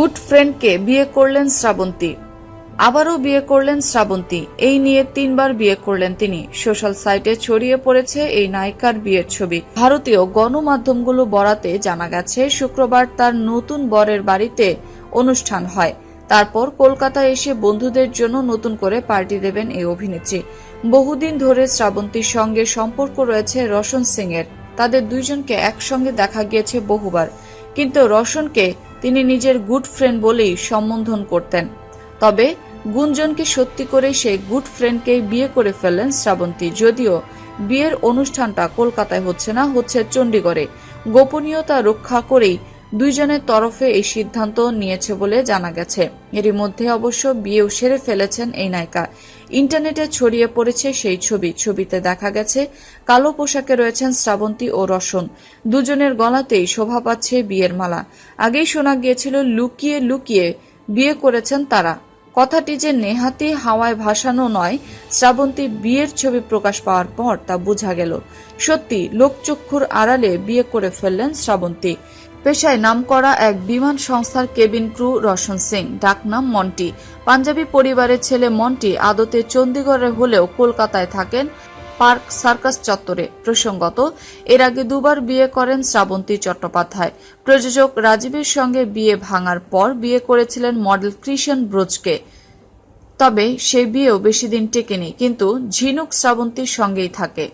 Good ফ্রেন্ডকে বিয়ে করলেন শ্রাবন্তী। আবারও বিয়ে করলেন শ্রাবন্তী। এই নিয়ে 3বার বিয়ে করলেন তিনি। সোশ্যাল সাইটে ছড়িয়ে পড়েছে এই নায়িকার বিয়ের ছবি। ভারতীয় গণমাধ্যমগুলো বরাতে জানা গেছে, শুক্রবার তার নতুন বরের বাড়িতে অনুষ্ঠান হয়। তারপর কলকাতায় এসে বন্ধুদের জন্য নতুন করে পার্টি দেবেন এই অভিনেত্রী। বহুদিন ধরে শ্রাবন্তীর সঙ্গে সম্পর্ক রয়েছে রোশন সিং এর। তাদের দুইজনকে একসঙ্গে দেখা গিয়েছে বহুবার, কিন্তু রোশনকে তিনি নিজের গুড ফ্রেন্ড বলেই সম্বোধন করতেন। তবে গুঞ্জনকে সত্যি করে সেই গুড ফ্রেন্ডকে বিয়ে করে ফেললেন শ্রাবন্তী। যদিও বিয়ের অনুষ্ঠানটা কলকাতায় হচ্ছে না, হচ্ছে চণ্ডীগড়ে। গোপনীয়তা রক্ষা করেই দুইজনের তরফে এই সিদ্ধান্ত নিয়েছে বলে জানা গেছে। এরই মধ্যে অবশ্য বিয়েও সেরে ফেলেছেন এই নায়িকা। ইন্টারনেটে ছড়িয়ে পড়েছে সেই ছবি। ছবিতে দেখা গেছে কালো পোশাকে রয়েছেন শ্রাবন্তী ও রোশন। দুজনের গলাতেই শোভা পাচ্ছে বিয়ের মালা। আগেই শোনা গিয়েছিল লুকিয়ে লুকিয়ে বিয়ে করেছেন তারা। কথাটি যে নেহাতি হাওয়ায় ভাসানো নয়, শ্রাবন্তী বিয়ের ছবি প্রকাশ পাওয়ার পর তা বোঝা গেল। সত্যি লোকচক্ষুর আড়ালে বিয়ে করে ফেললেন শ্রাবন্তী। পেশায় নামকরা এক বিমান সংস্থার কেবিন ক্রু রোশন সিং, ডাকনাম মন্টি। পাঞ্জাবি পরিবারের ছেলে মন্টি আদতে চণ্ডীগড়ে হলেও কলকাতায় থাকেন পার্ক সার্কাস চত্বরে। প্রসঙ্গত, এর আগে 2বার বিয়ে করেন শ্রাবন্তী চট্টোপাধ্যায়। প্রযোজক রাজীবের সঙ্গে বিয়ে ভাঙার পর বিয়ে করেছিলেন মডেল কৃষণ ব্রোজকে। তবে সেই বিয়েও বেশি দিন টেকেনি, কিন্তু ঝিনুক শ্রাবন্তীর সঙ্গেই থাকে।